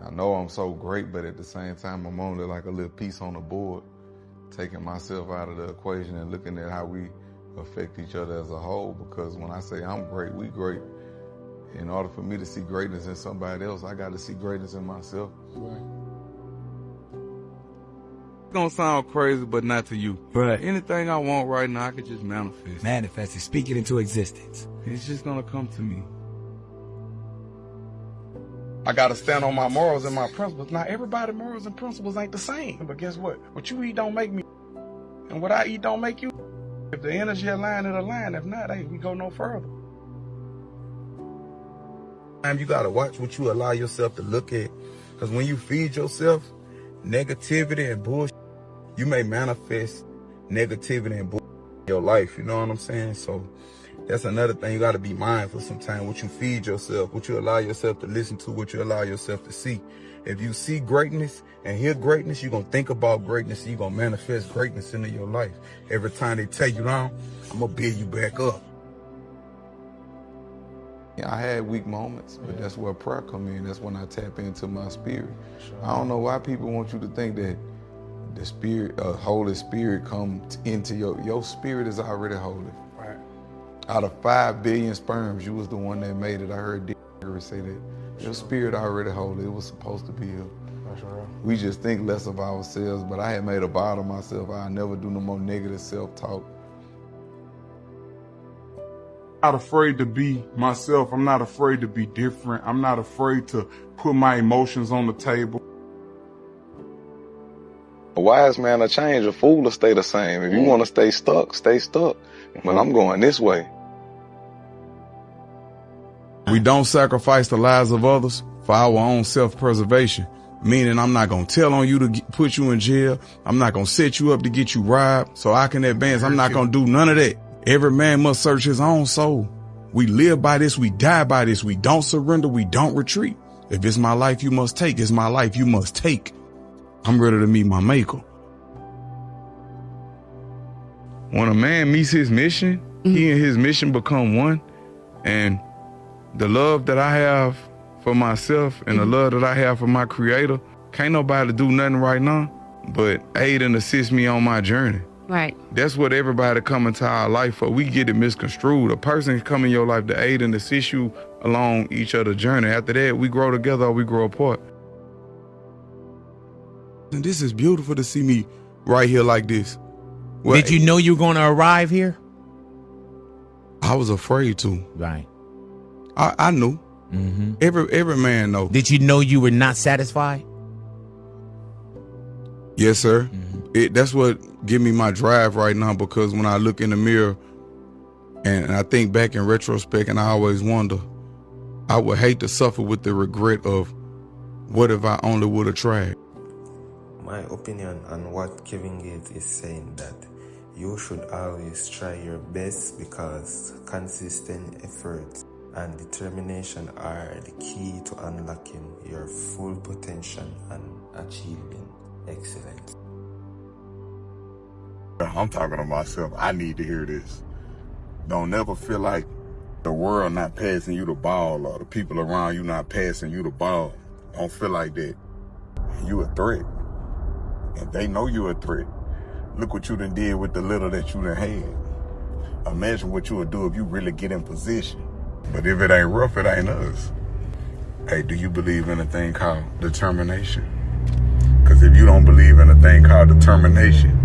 I know I'm so great, but at the same time, I'm only like a little piece on the board, taking myself out of the equation and looking at how we affect each other as a whole. Because when I say I'm great, we great. In order for me to see greatness in somebody else, I got to see greatness in myself. Right. It's gonna sound crazy, but not to you. Right. Anything I want right now, I can just manifest. Manifest it, speak it into existence. It's just gonna come to me. I gotta stand on my morals and my principles. Now, everybody's morals and principles ain't the same, but guess what? What you eat don't make me, and what I eat don't make you. If the energy align, it align. If not, hey, we go no further. And you gotta watch what you allow yourself to look at, because when you feed yourself negativity and bullshit, you may manifest negativity and bullshit in your life. You know what I'm saying? So that's another thing you gotta be mindful sometimes. What you feed yourself, what you allow yourself to listen to, what you allow yourself to see. If you see greatness and hear greatness, you're gonna think about greatness. You're gonna manifest greatness into your life. Every time they take you down, I'm gonna build you back up. I had weak moments, but that's where prayer come in. That's when I tap into my spirit. I don't know why people want you to think that the spirit, Holy Spirit, comes into your spirit is already holy. Right. Out of 5 billion sperms, you was the one that made it. I heard D say that. Your spirit already holy. It was supposed to be here. That's real. We just think less of ourselves, but I had made a vow to myself. I'll never do no more negative self-talk. I'm not afraid to be myself. I'm not afraid to be different. I'm not afraid to put my emotions on the table. A wise man will change, a fool will stay the same. If you want to stay stuck, stay stuck. But I'm going this way. We don't sacrifice the lives of others for our own self-preservation. Meaning I'm not going to tell on you to put you in jail. I'm not going to set you up to get you robbed so I can advance. I'm not going to do none of that. Every man must search his own soul. We live by this. We die by this. We don't surrender. We don't retreat. If it's my life you must take, it's my life you must take. I'm ready to meet my maker. When a man meets his mission, he and his mission become one. And the love that I have for myself and the love that I have for my creator, can't nobody do nothing right now but aid and assist me on my journey. Right. That's what everybody come into our life for. We get it misconstrued. A person can come in your life to aid and assist you along each other's journey. After that, we grow together or we grow apart. And this is beautiful to see me right here like this. Well, did you know you were going to arrive here? I was afraid to. Right. I knew. Mm-hmm. Every man knows. Did you know you were not satisfied? Yes, sir. Mm-hmm. That's what give me my drive right now, because when I look in the mirror and I think back in retrospect, and I always wonder, I would hate to suffer with the regret of what if I only would have tried. My opinion on what Kevin Gates is saying, that you should always try your best, because consistent effort and determination are the key to unlocking your full potential and achieving excellence. I'm talking to myself. I need to hear this. Don't never feel like the world not passing you the ball or the people around you not passing you the ball. Don't feel like that. You a threat. And they know you a threat. Look what you done did with the little that you done had. Imagine what you would do if you really get in position. But if it ain't rough, it ain't us. Hey, do you believe in a thing called determination? Because if you don't believe in a thing called determination,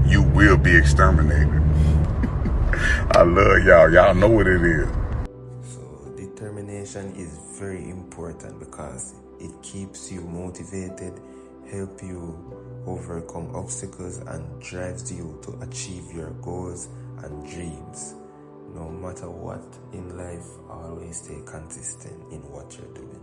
you will be exterminated. I love y'all. Y'all know what it is. So determination is very important, because it keeps you motivated, help you overcome obstacles, and drives you to achieve your goals and dreams. No matter what in life, always stay consistent in what you're doing.